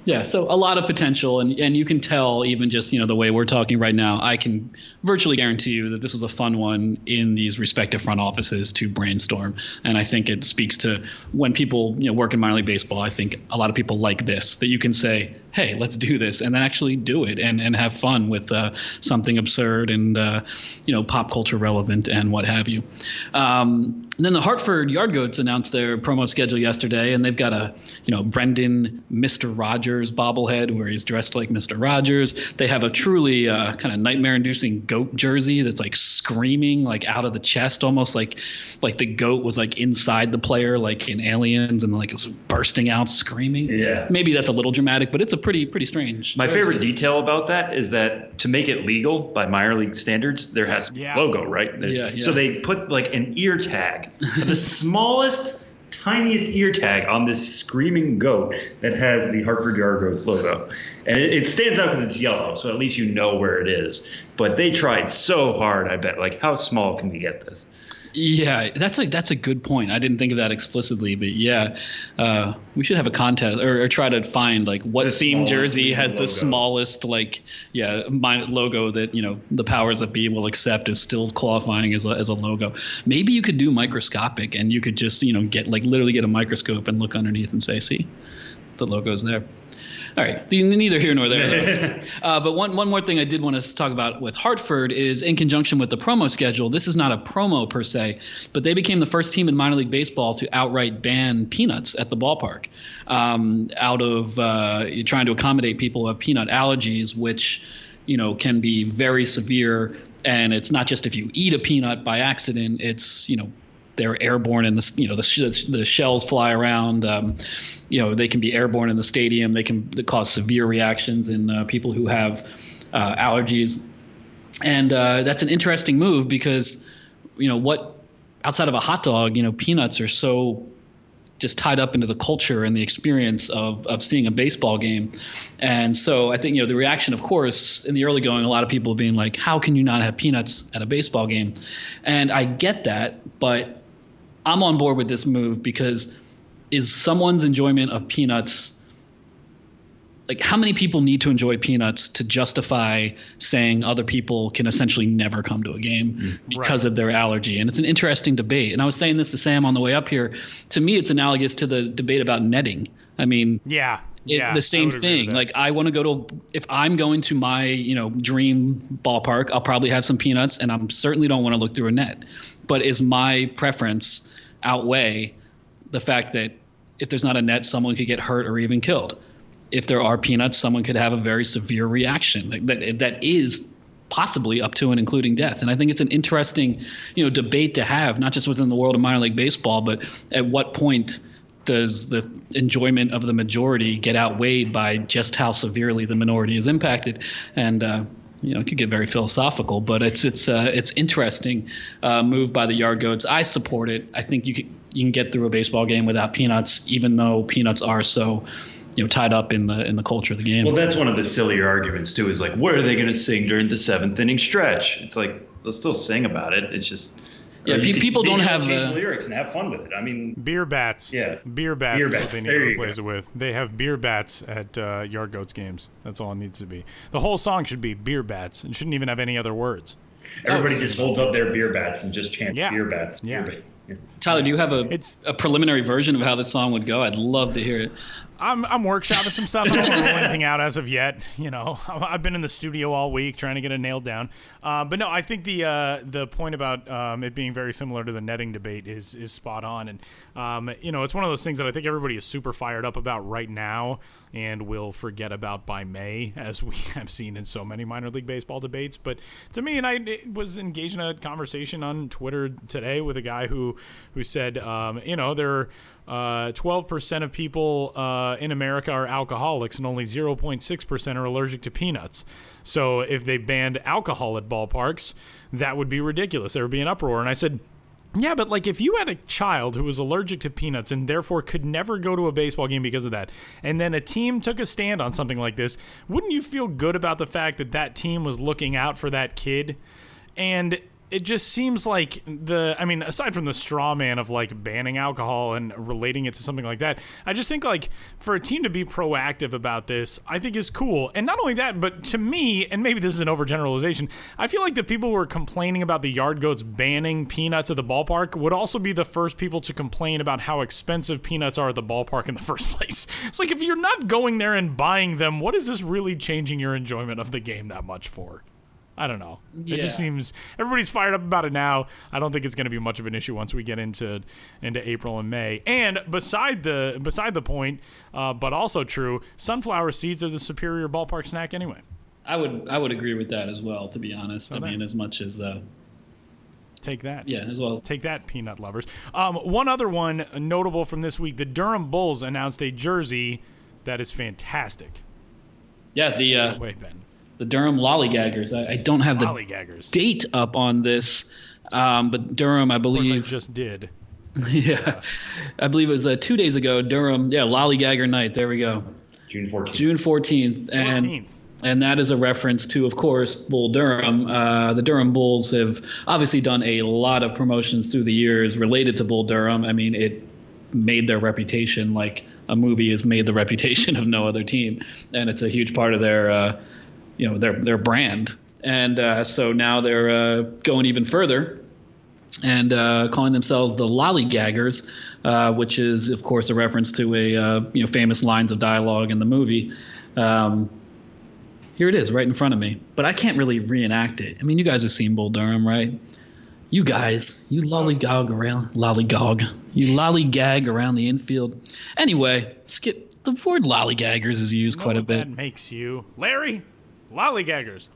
Yeah, so a lot of potential, and you can tell even just, the way we're talking right now, I can virtually guarantee you that this was a fun one in these respective front offices to brainstorm. And I think it speaks to when people, work in minor league baseball, I think a lot of people like this, that you can say, hey, let's do this, and then actually do it and have fun with something absurd and, pop culture relevant and what have you. And then the Hartford Yard Goats announced their promo schedule yesterday, and they've got a, Brendan Mr. Rogers bobblehead where he's dressed like Mr. Rogers. They have a truly kind of nightmare-inducing goat jersey that's like screaming like out of the chest, almost like the goat was like inside the player, like in Aliens, and like it's bursting out screaming. Yeah. Maybe that's a little dramatic, but it's a pretty strange. My favorite detail about that is that to make it legal by minor league standards, there has to be a logo, right? Yeah. So they put like an ear tag. The smallest, tiniest ear tag on this screaming goat that has the Hartford Yard Goats logo. And it stands out because it's yellow, so at least you know where it is. But they tried so hard, I bet. Like, how small can we get this? Yeah, that's a good point. I didn't think of that explicitly, but yeah, we should have a contest or try to find like what theme jersey has the smallest my logo that the powers that be will accept is still qualifying as a logo. Maybe you could do microscopic, and you could just literally get a microscope and look underneath and say, see, the logo's there. All right, neither here nor there. But one more thing I did want to talk about with Hartford is in conjunction with the promo schedule. This is not a promo per se, but they became the first team in minor league baseball to outright ban peanuts at the ballpark out of trying to accommodate people who have peanut allergies, which can be very severe. And it's not just if you eat a peanut by accident, it's they're airborne in the shells fly around. They can be airborne in the stadium. They can cause severe reactions in people who have allergies. And that's an interesting move because, what outside of a hot dog, peanuts are so just tied up into the culture and the experience of seeing a baseball game. And so I think, the reaction, of course, in the early going, a lot of people being like, how can you not have peanuts at a baseball game? And I get that, but I'm on board with this move because is someone's enjoyment of peanuts like how many people need to enjoy peanuts to justify saying other people can essentially never come to a game because of their allergy? And it's an interesting debate. And I was saying this to Sam on the way up here. To me, it's analogous to the debate about netting. I mean, the same thing. Like I want to go to, if I'm going to my, dream ballpark, I'll probably have some peanuts, and I'm certainly don't want to look through a net. But is my preference outweigh the fact that if there's not a net, someone could get hurt or even killed? If there are peanuts, someone could have a very severe reaction that is possibly up to and including death. And I think it's an interesting, debate to have, not just within the world of minor league baseball, but at what point does the enjoyment of the majority get outweighed by just how severely the minority is impacted? And it could get very philosophical, but it's interesting move by the Yard Goats. I support it. I think you can get through a baseball game without peanuts, even though peanuts are so tied up in the culture of the game. Well, that's one of the sillier arguments too, is like, what are they going to sing during the 7th inning stretch? It's like, they'll still sing about it. It's just, people don't have change the lyrics and have fun with it. I mean, beer bats. Yeah, beer bats is what they need to replace it with. They have beer bats at Yard Goats games. That's all it needs to be. The whole song should be beer bats and shouldn't even have any other words. Everybody just holds up their beer bats and just chants beer bats. Yeah. Beer bat. Tyler, do you have a preliminary version of how this song would go? I'd love to hear it. I'm workshopping some stuff. I don't want to rule anything out as of yet. I've been in the studio all week trying to get it nailed down. But no, I think the point about it being very similar to the netting debate is spot on. And it's one of those things that I think everybody is super fired up about right now and will forget about by May, as we have seen in so many minor league baseball debates. But to me, and I was engaged in a conversation on Twitter today with a guy who said, there are 12% of people in America are alcoholics and only 0.6% are allergic to peanuts. So if they banned alcohol at ballparks, that would be ridiculous. There would be an uproar. And I said, yeah, but like if you had a child who was allergic to peanuts and therefore could never go to a baseball game because of that, and then a team took a stand on something like this, wouldn't you feel good about the fact that that team was looking out for that kid? And it just seems like aside from the straw man of like banning alcohol and relating it to something like that, I just think like for a team to be proactive about this, I think is cool. And not only that, but to me, and maybe this is an overgeneralization, I feel like the people who are complaining about the Yard Goats banning peanuts at the ballpark would also be the first people to complain about how expensive peanuts are at the ballpark in the first place. It's like, if you're not going there and buying them, what is this really changing your enjoyment of the game that much for? I don't know. Yeah. It just seems everybody's fired up about it now. I don't think it's going to be much of an issue once we get into April and May. And beside the point, but also true, sunflower seeds are the superior ballpark snack anyway. I would agree with that as well, to be honest. As much as take that. Yeah, as well. Take that, peanut lovers. One other one notable from this week: the Durham Bulls announced a jersey that is fantastic. Yeah, wait, Ben. The Durham Lollygaggers. I don't have the date up on this, but Durham, I believe. Of course I just did. Yeah. I believe it was 2 days ago. Durham, Lollygagger night. There we go. June 14th. June 14th. And that is a reference to, of course, Bull Durham. The Durham Bulls have obviously done a lot of promotions through the years related to Bull Durham. I mean, it made their reputation like a movie has made the reputation of no other team. And it's a huge part of their their brand. And so now they're going even further and calling themselves the Lollygaggers, which is, of course, a reference to a famous lines of dialogue in the movie. Here it is right in front of me, but I can't really reenact it. I mean, you guys have seen Bull Durham, right? You guys, you lollygag around the infield. Anyway, the word lollygaggers is used quite a bit. That makes you Larry. Lollygaggers.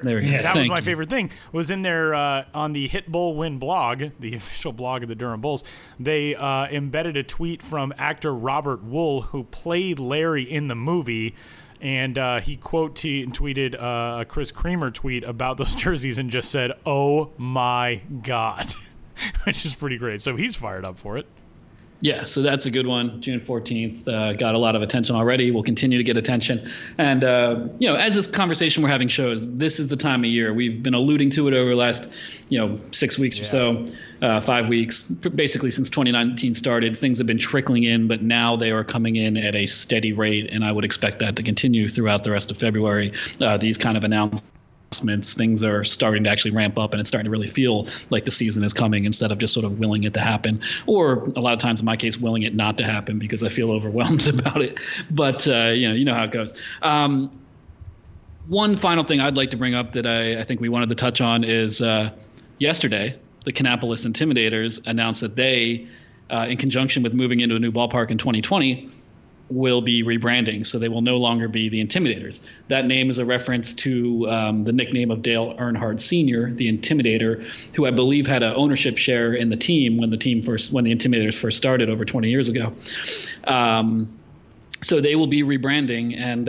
There we go. That was my favorite thing. Was in there on the Hit Bull Win blog, the official blog of the Durham Bulls. They embedded a tweet from actor Robert Wool, who played Larry in the movie, and he tweeted a Chris Creamer tweet about those jerseys and just said, "Oh my God," which is pretty great. So he's fired up for it. Yeah, so that's a good one. June 14th got a lot of attention already. Will continue to get attention. And, as this conversation we're having shows, this is the time of year. We've been alluding to it over the last, 6 weeks or so, 5 weeks, basically since 2019 started. Things have been trickling in, but now they are coming in at a steady rate. And I would expect that to continue throughout the rest of February. These kind of announcements. Things are starting to actually ramp up, and it's starting to really feel like the season is coming instead of just sort of willing it to happen, or a lot of times in my case willing it not to happen because I feel overwhelmed about it. But you know how it goes. One final thing I'd like to bring up that I think we wanted to touch on is yesterday the Kannapolis Intimidators announced that they, in conjunction with moving into a new ballpark in 2020, will be rebranding. So they will no longer be the Intimidators. That name is a reference to the nickname of Dale Earnhardt Sr., the Intimidator, who I believe had an ownership share in the team when the Intimidators first started over 20 years ago. So they will be rebranding, and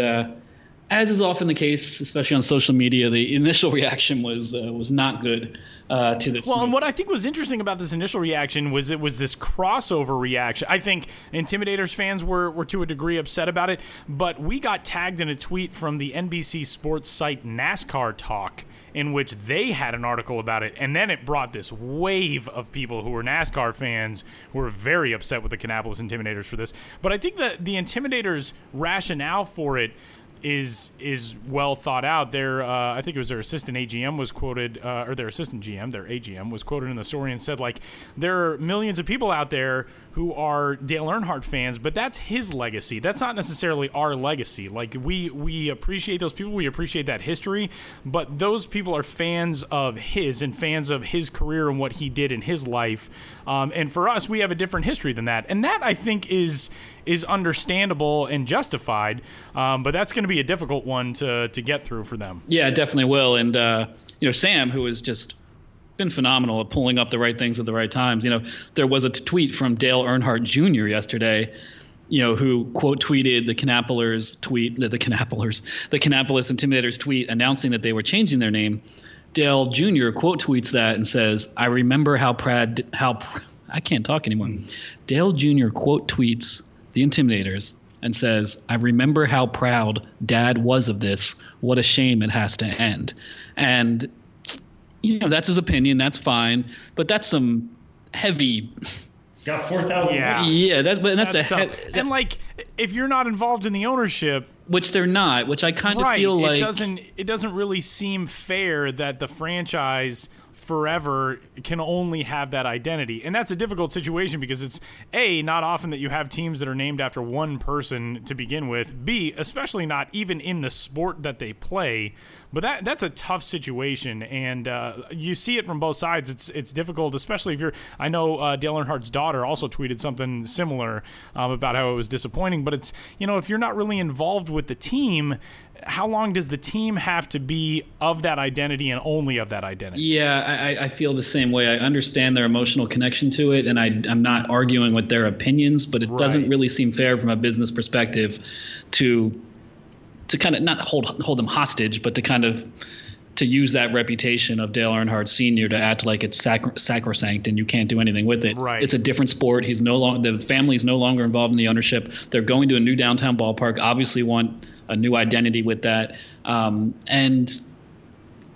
as is often the case, especially on social media, the initial reaction was not good to this. Well, and what I think was interesting about this initial reaction was it was this crossover reaction. I think Intimidators fans were to a degree upset about it, but we got tagged in a tweet from the NBC Sports site NASCAR Talk, in which they had an article about it, and then it brought this wave of people who were NASCAR fans who were very upset with the Kannapolis Intimidators for this. But I think that the Intimidators' rationale for it is well thought out. I think it was their assistant AGM was quoted, or their assistant GM, their AGM was quoted in the story and said, like, there are millions of people out there who are Dale Earnhardt fans, but that's his legacy. That's not necessarily our legacy. Like, we appreciate those people, we appreciate that history, but those people are fans of his and fans of his career and what he did in his life. And for us, we have a different history than that. And that, I think, is understandable and justified, but that's going to be a difficult one to get through for them. Yeah, it definitely will. And Sam, who has just been phenomenal at pulling up the right things at the right times. There was a tweet from Dale Earnhardt Jr. yesterday, who quote tweeted the Kannapolis Intimidators tweet announcing that they were changing their name. Dale Jr. quote tweets that and says, "I remember how I can't talk anymore." Dale Jr. quote tweets the Intimidators and says, "I remember how proud Dad was of this. What a shame it has to end." And, that's his opinion. That's fine. But that's some heavy. Got 4,000. Yeah, that's and like, if you're not involved in the ownership, which they're not, which I kind of feel like it doesn't really seem fair that the franchise forever can only have that identity. And that's a difficult situation because it's A, not often that you have teams that are named after one person to begin with, B, especially not even in the sport that they play. But that's a tough situation, and you see it from both sides. It's difficult, especially if you're. I know Dale Earnhardt's daughter also tweeted something similar about how it was disappointing. But it's if you're not really involved with the team, how long does the team have to be of that identity and only of that identity? Yeah, I feel the same way. I understand their emotional connection to it, and I'm not arguing with their opinions, but it doesn't really seem fair from a business perspective to kind of not hold them hostage, but to use that reputation of Dale Earnhardt Sr. to act like it's sacrosanct and you can't do anything with it. Right. It's a different sport. The family's no longer involved in the ownership. They're going to a new downtown ballpark, obviously want a new identity with that. And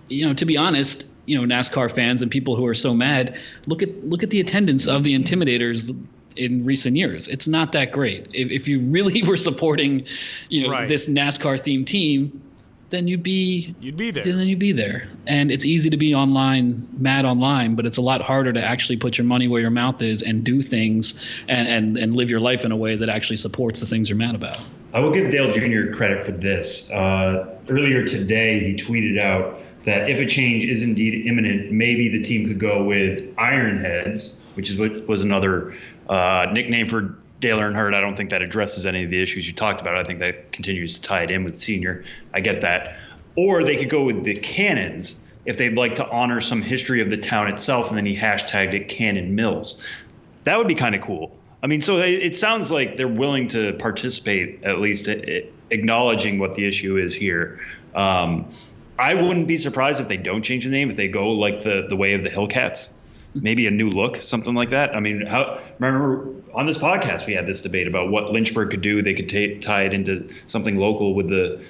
to be honest, NASCAR fans and people who are so mad, look at the attendance of the Intimidators in recent years. It's not that great. If you really were supporting, this NASCAR themed team, then you'd be there. And it's easy to be mad online, but it's a lot harder to actually put your money where your mouth is and do things and live your life in a way that actually supports the things you're mad about. I will give Dale Jr. credit for this. Earlier today, he tweeted out that if a change is indeed imminent, maybe the team could go with Ironheads, which is what was another nickname for Dale Earnhardt. I don't think that addresses any of the issues you talked about. I think that continues to tie it in with Senior. I get that. Or they could go with the Cannons if they'd like to honor some history of the town itself, and then he hashtagged it Cannon Mills. That would be kind of cool. I mean, so it sounds like they're willing to participate, at least acknowledging what the issue is here. I wouldn't be surprised if they don't change the name, if they go like the way of the Hillcats. maybe a new look, something like that. I mean, remember on this podcast we had this debate about what Lynchburg could do. They could tie it into something local with the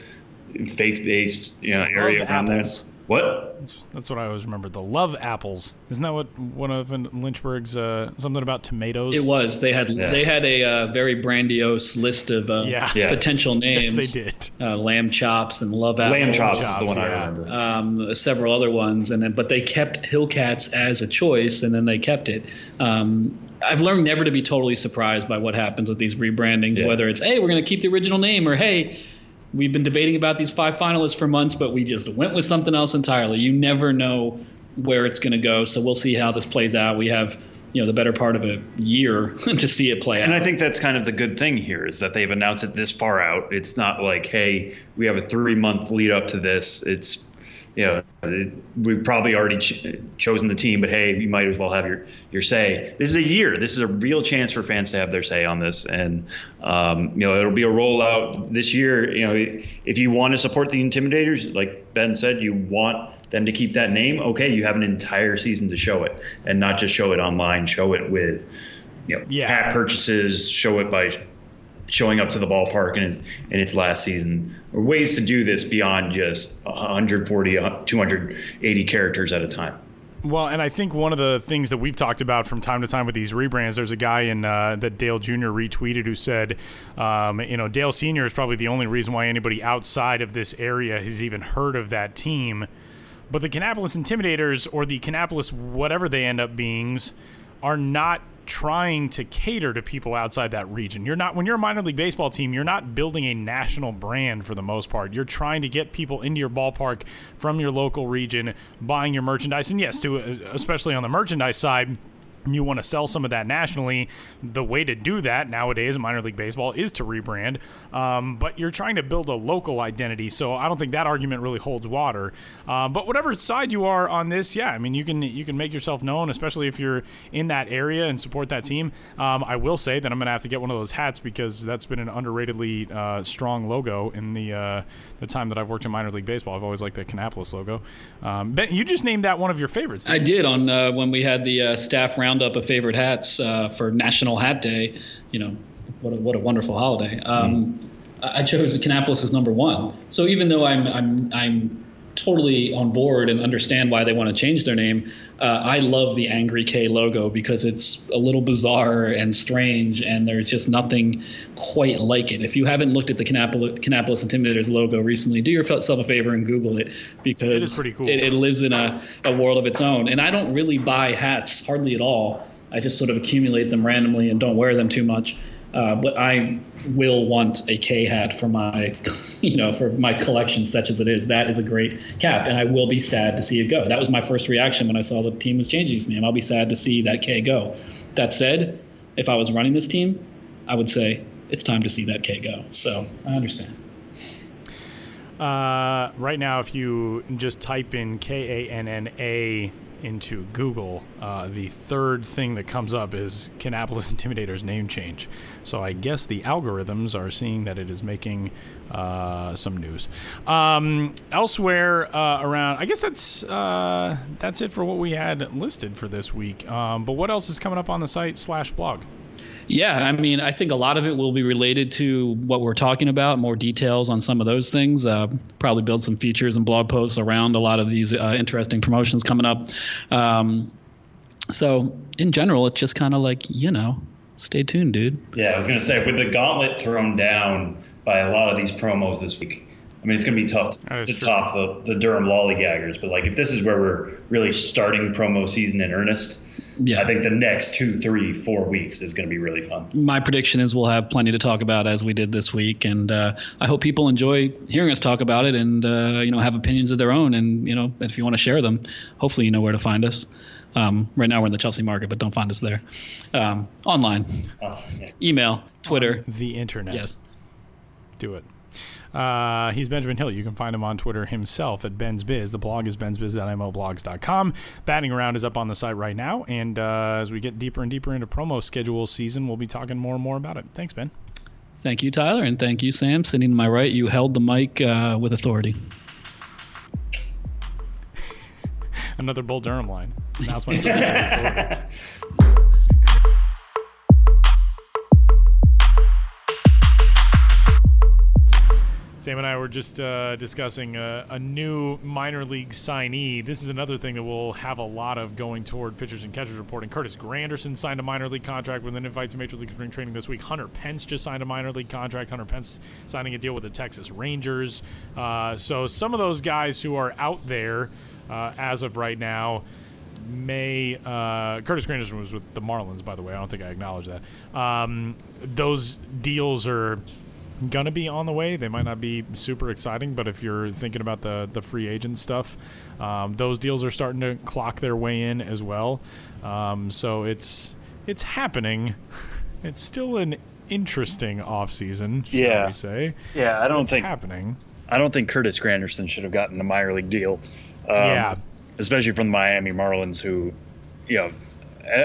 faith-based area around there. What? That's what I always remember. The Love Apples. Isn't that what one of Lynchburg's something about tomatoes? It was. They had a very grandiose list of potential names. Yes, they did. Lamb chops and Love Apples. Lamb chops is the one I remember. Several other ones, but they kept Hillcats as a choice, and then they kept it. I've learned never to be totally surprised by what happens with these rebrandings, whether it's, hey, we're going to keep the original name, or hey, we've been debating about these 5 finalists for months, but we just went with something else entirely. You never know where it's going to go, so we'll see how this plays out. We have, the better part of a year to see it play out. And I think that's kind of the good thing here is that they've announced it this far out. It's not like, hey, we have a 3-month lead up to this. It's we've probably already chosen the team, but hey, you might as well have your say. This is a year. This is a real chance for fans to have their say on this, and it'll be a rollout this year. If you want to support the Intimidators, like Ben said, you want them to keep that name. Okay, you have an entire season to show it, and not just show it online. Show it with hat purchases. Show it by showing up to the ballpark in its last season, or ways to do this beyond just 140, 280 characters at a time. Well, and I think one of the things that we've talked about from time to time with these rebrands, there's a guy that Dale Jr. retweeted who said, Dale Sr. is probably the only reason why anybody outside of this area has even heard of that team. But the Kannapolis Intimidators, or the Kannapolis whatever they end up being, are not trying to cater to people outside that region. When you're a minor league baseball team, you're not building a national brand for the most part. You're trying to get people into your ballpark from your local region, buying your merchandise. And yes, especially on the merchandise side, you want to sell some of that nationally. The way to do that nowadays in minor league baseball is to rebrand, but you're trying to build a local identity, so I don't think that argument really holds water. But whatever side you are on this, I mean, you can make yourself known, especially if you're in that area and support that team. I will say that I'm going to have to get one of those hats because that's been an underratedly strong logo in the time that I've worked in minor league baseball. I've always liked the Kannapolis logo. Ben, you just named that one of your favorites. I did on when we had the staff roundup of favorite hats for National Hat Day. What a wonderful holiday. I chose Kannapolis as number 1. So even though I'm totally on board and understand why they want to change their name, I love the Angry K logo because it's a little bizarre and strange, and there's just nothing quite like it. If you haven't looked at the Kannapolis Intimidators logo recently, do yourself a favor and Google it, because it is pretty cool. It lives in a world of its own. And I don't really buy hats hardly at all. I just sort of accumulate them randomly and don't wear them too much. But I will want a K hat for my, for my collection, such as it is. That is a great cap, and I will be sad to see it go. That was my first reaction when I saw the team was changing its name. I'll be sad to see that K go. That said, if I was running this team, I would say it's time to see that K go. So I understand. Right now, if you just type in Kanna into Google, the third thing that comes up is Kannapolis Intimidators name change. So I guess the algorithms are seeing that it is making some news. Elsewhere around, I guess that's it for what we had listed for this week. But what else is coming up on the site /blog? Yeah, I mean, I think a lot of it will be related to what we're talking about, more details on some of those things, probably build some features and blog posts around a lot of these interesting promotions coming up. So in general, it's just kind of like, stay tuned, dude. Yeah, I was going to say, with the gauntlet thrown down by a lot of these promos this week, I mean, it's going to be tough to top the Durham lollygaggers, but like if this is where we're really starting promo season in earnest, I think the next 2, 3, 4 weeks is going to be really fun. My prediction is we'll have plenty to talk about as we did this week, and I hope people enjoy hearing us talk about it and have opinions of their own, and if you want to share them, hopefully you know where to find us. Right now we're in the Chelsea market, but don't find us there. Online, email, Twitter, the internet. Yes, do it. He's Benjamin Hill. You can find him on Twitter himself at Ben's Biz. The blog is bensbiz.moblogs.com. Batting Around is up on the site right now, and as we get deeper and deeper into promo schedule season, we'll be talking more and more about it. Thanks, Ben. Thank you, Tyler, and thank you, Sam. Sitting to my right, you held the mic with authority. Another Bull Durham line. That's my prediction. Sam and I were just discussing a new minor league signee. This is another thing that we'll have a lot of going toward pitchers and catchers reporting. Curtis Granderson signed a minor league contract with an invite to Major League Spring Training this week. Hunter Pence just signed a minor league contract. Hunter Pence signing a deal with the Texas Rangers. So some of those guys who are out there as of right now Curtis Granderson was with the Marlins, by the way. I don't think I acknowledged that. Those deals are gonna be on the way. They might not be super exciting, but if you're thinking about the free agent stuff, those deals are starting to clock their way in as well. So it's happening. It's still an interesting offseason, shall we say. Yeah, I don't think happening. I don't think Curtis Granderson should have gotten a minor league deal. Especially from the Miami Marlins, who,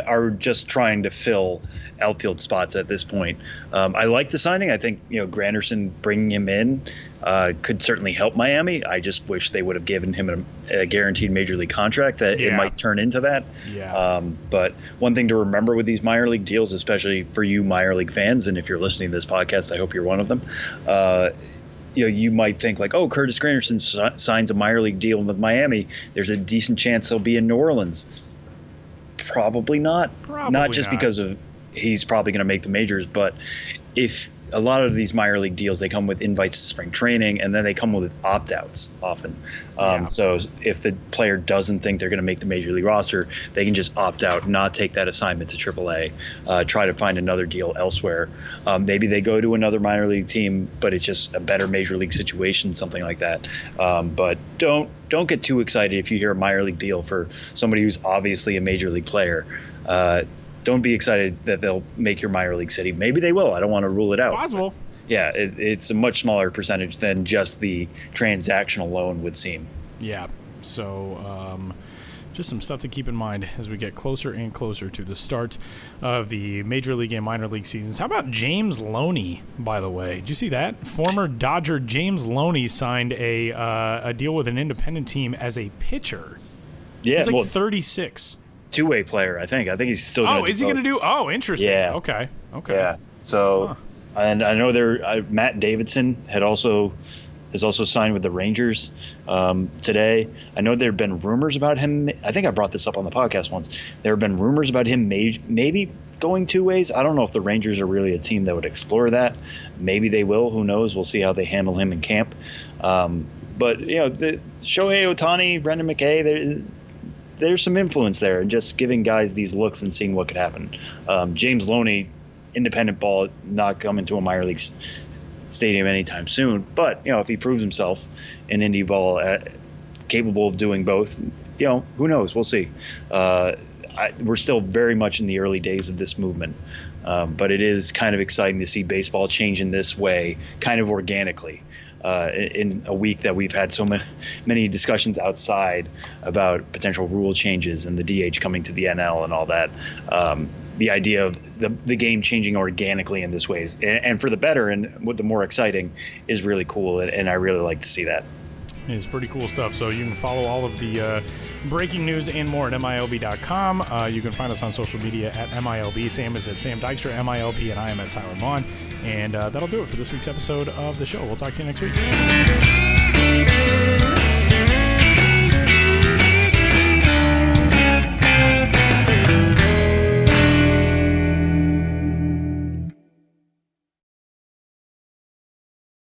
are just trying to fill outfield spots at this point. I like the signing. I think, Granderson bringing him in could certainly help Miami. I just wish they would have given him a guaranteed major league contract that it might turn into that. But one thing to remember with these minor league deals, especially for you minor league fans, and if you're listening to this podcast, I hope you're one of them, you might think like, oh, Curtis Granderson signs a minor league deal with Miami. There's a decent chance he'll be in New Orleans. Probably not. Not just because of he's probably going to make the majors, but if a lot of these minor league deals, they come with invites to spring training, and then they come with opt-outs often. So if the player doesn't think they're going to make the major league roster, they can just opt out, not take that assignment to AAA, try to find another deal elsewhere. Maybe they go to another minor league team, but it's just a better major league situation, something like that. But don't get too excited if you hear a minor league deal for somebody who's obviously a major league player. Don't be excited that they'll make your minor league city. Maybe they will. I don't want to rule it out. Possible. Yeah, it's a much smaller percentage than just the transactional loan would seem. Yeah. So just some stuff to keep in mind as we get closer and closer to the start of the Major League and minor league seasons. How about James Loney, by the way? Did you see that? Former Dodger James Loney signed a deal with an independent team as a pitcher. Yeah, he's like 36. Two-way player, I think. I think he's still going to do is he going to do? Oh, interesting. Yeah. Okay. Yeah. So, and I know Matt Davidson has also signed with the Rangers today. I know there have been rumors about him. I think I brought this up on the podcast once. There have been rumors about him maybe going two ways. I don't know if the Rangers are really a team that would explore that. Maybe they will. Who knows? We'll see how they handle him in camp. But, the Shohei Ohtani, Brendan McKay, there's some influence there, and just giving guys these looks and seeing what could happen. James Loney, independent ball, not coming to a minor league stadium anytime soon. But if he proves himself in indie ball, capable of doing both, who knows? We'll see. We're still very much in the early days of this movement, but it is kind of exciting to see baseball change in this way, kind of organically. In a week that we've had so many discussions outside about potential rule changes and the DH coming to the NL and all that, the idea of the game changing organically in this ways and for the better and with the more exciting is really cool, and I really like to see that. It's pretty cool stuff. So you can follow all of the breaking news and more at MILB.com. You can find us on social media at MILB. Sam is at Sam Dykstra, MILB, and I am at Tyler Vaughn. And that'll do it for this week's episode of the show. We'll talk to you next week.